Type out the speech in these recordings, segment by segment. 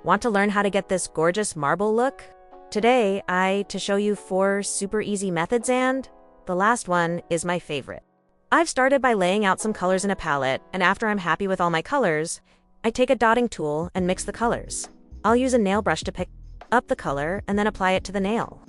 Want to learn how to get this gorgeous marble look? Today, to show you 4 super easy methods, and the last one is my favorite. I've started by laying out some colors in a palette, and after I'm happy with all my colors, I take a dotting tool and mix the colors. I'll use a nail brush to pick up the color and then apply it to the nail.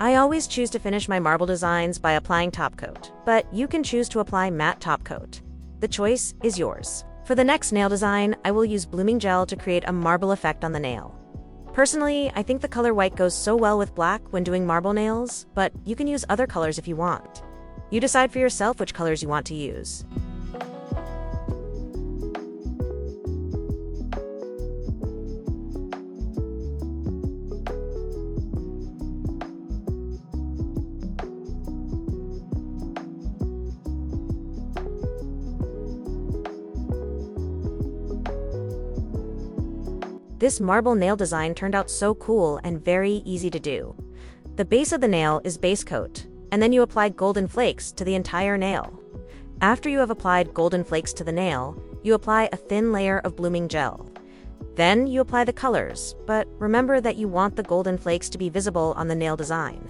I always choose to finish my marble designs by applying top coat, but you can choose to apply matte top coat. The choice is yours. For the next nail design, I will use blooming gel to create a marble effect on the nail. Personally, I think the color white goes so well with black when doing marble nails, but you can use other colors if you want. You decide for yourself which colors you want to use. This marble nail design turned out so cool and very easy to do. The base of the nail is base coat, and then you apply golden flakes to the entire nail. After you have applied golden flakes to the nail, you apply a thin layer of blooming gel. Then you apply the colors, but remember that you want the golden flakes to be visible on the nail design.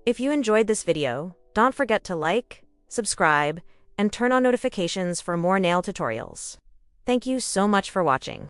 If you enjoyed this video, don't forget to like, subscribe, and turn on notifications for more nail tutorials. Thank you so much for watching.